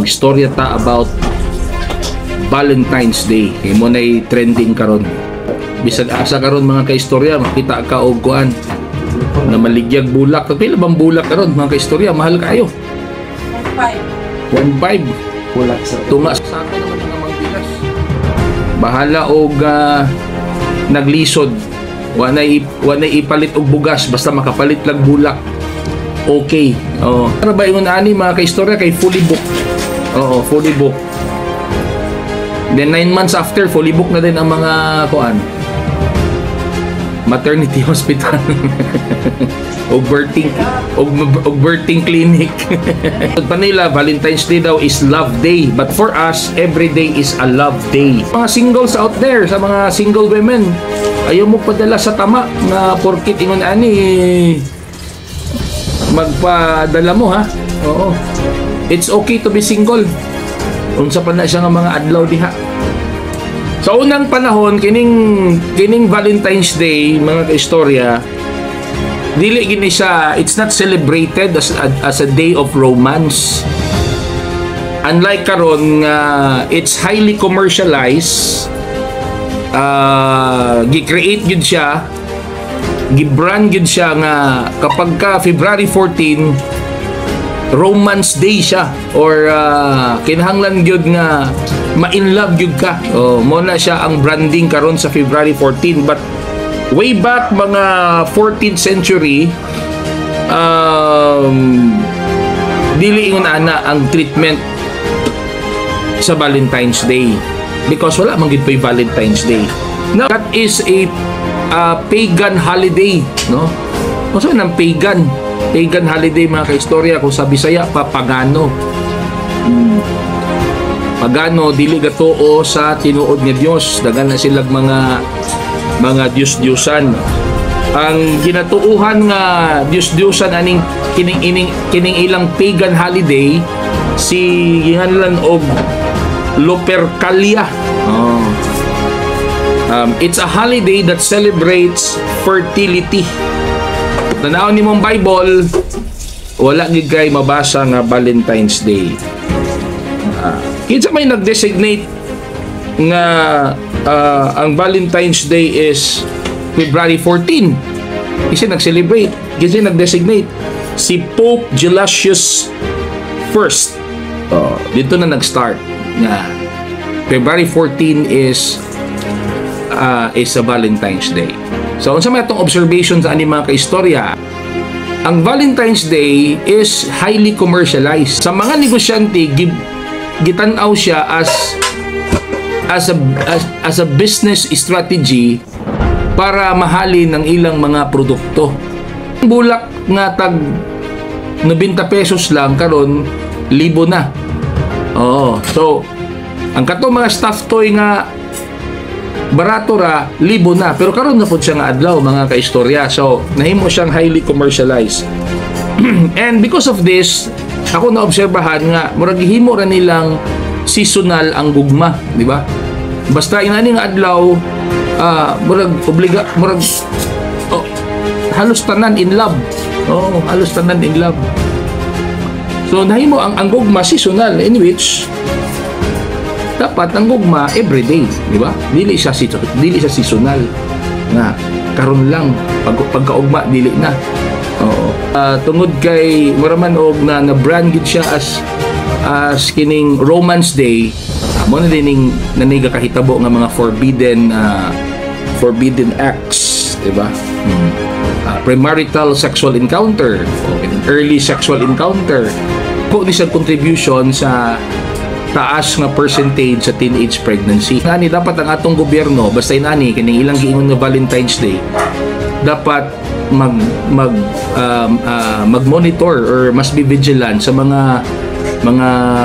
Istorya ta about Valentine's Day. Imo na'y trending karon. Bisag asa karon mga kaistorya, makita ka og kuan na maligyag bulak. Pila bang bulak karon mga kaistorya? Mahal kayo. 1.5. Bulak sa Tunga sa ako naman nga mangbilas. Bahala og naglisod. Wanay ipalit og bugas basta makapalit lang bulak. Okay. Oh. Para ba ingon ani mga kaistorya kay fully booked. Oo, fully booked. Then 9 months after, fully booked na din ang mga kuan. Maternity hospital. o birthing clinic. Pa nila, Valentine's Day daw is love day. But for us, every day is a love day. Mga singles out there, sa mga single women, ayaw mo padala sa tama na porkit ingon ani magpadala mo ha. Oo. It's okay to be single. Unsa pa na siya nga mga adlaw diha. Sa unang panahon kining Valentine's Day mga kaistorya, dili gini siya, it's not celebrated as a day of romance. Unlike karon nga it's highly commercialized. Gi-create gid siya, gi-brand gid siya nga kapag ka February 14 Romance Day siya or kinahanglan gyud nga ma-in love gyud ka. Mo na siya ang branding karon sa February 14, but way back mga 14th century dili ingon ana ang treatment sa Valentine's Day because wala man gid pay Valentine's Day. Now, that is a pagan holiday, no? Unsa nang pagan holiday mga kaistorya? Kung sa Bisaya pagano. Pagano dili gatoo sa tinuod nga Dios. Dagan na silang mga Dios-Diosan. Ang ginatuuhan nga Dios-Diosan aning kining ilang pagan holiday si ginganlan og Lupercalia. It's a holiday that celebrates fertility. Tanaw ni mong Bible, wala gid kay mabasa nga Valentine's Day. Kinsa may nag-designate nga ang Valentine's Day is February 14. Kasi nag-celebrate, kasi nag-designate si Pope Gelasius I. Dito na nag-start nga February 14 is a Valentine's Day. So, unsa may atong observation sa ani mga kaistorya, ang Valentine's Day is highly commercialized. Sa mga negosyante, gitan-aw siya as a business strategy para mahalin ang ilang mga produkto. Ang bulak nga tag 90 pesos lang karon libo na. So ang kato mga stuffed toy nga barato ra libo na, pero karon na pud siya nga adlaw mga kaistorya. So nahimo siyang highly commercialized. And because of this, ako na obserbahan nga murag gihimo ra nilang seasonal ang gugma, di ba? Basta inani nga adlaw murag halos tanan in love. Halos tanan in love. So nahimo ang gugma seasonal, in which dapat ang gugma everyday, di ba? Dili siya seasonal nga karon lang pagkaugma dili na. Tungod kay muraman og na brand gid siya as kining Romance Day, mo na dining naniga kahitabo nga mga forbidden acts, di ba? Premarital sexual encounter, early sexual encounter, ko ni sa contribution sa taas nga percentage sa teenage pregnancy. Nani dapat ang atong gobyerno basta inani kining ilang giingon nga Valentine's Day, dapat mag-monitor or must be vigilant sa mga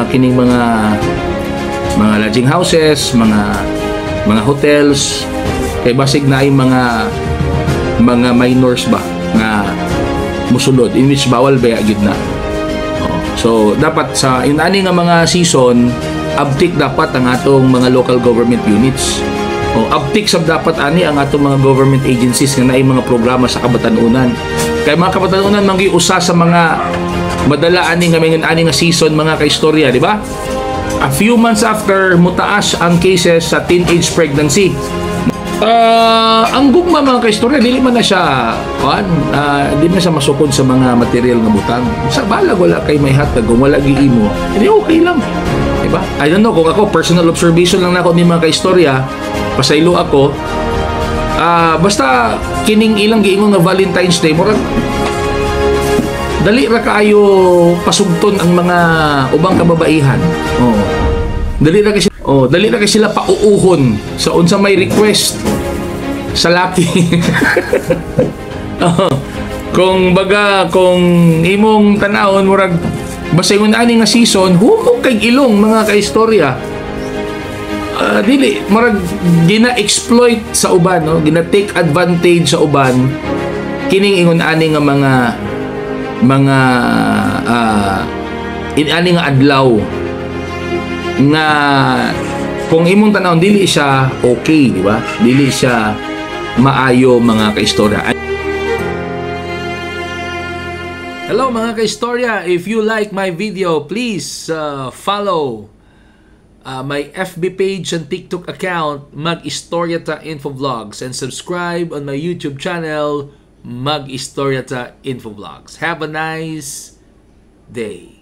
kining mga lodging houses, mga hotels, kay basig na ay mga minors ba nga musulod, in which bawal ba gid na. So dapat sa inani nga mga season, uptick dapat ang atong mga local government units. Uptick sab dapat ani ang atong mga government agencies nga naay mga programa sa kabatanunan. Kay mga kabatanunan manggi usa sa mga madala ani nga season mga kaistorya, di ba? A few months after, mutaas ang cases sa teenage pregnancy. Ang gugma mga kaistorya, dili man na siya di man siya masukod sa mga material nga butang. Sa balag wala kay may hatag, kung wala giimo, hindi okay lang, diba? I don't know, kung ako personal observation lang nako ni mga kaistorya, pasaylo ako, basta kining ilang giingon nga Valentine's Day, murag dali ra kaayo pasugton ang mga ubang kababaihan. Dali ra kay sila pauuhon sa unsa may request sa laki. Kung imong tanawon murag basta yung ani nga season, humog kay ilong mga kaistorya. Dili murag gina-exploit sa uban, no? Gina-take advantage sa uban kining ingon ani nga mga ani nga adlaw nga kung imong tanawon dili siya okay, di ba? Dili siya maayo mga kaistorya. Hello mga kaistorya, if you like my video, please follow my FB page and TikTok account Mag-Istoryata Infovlogs, and subscribe on my YouTube channel Mag-Istoryata Infovlogs. Have a nice day.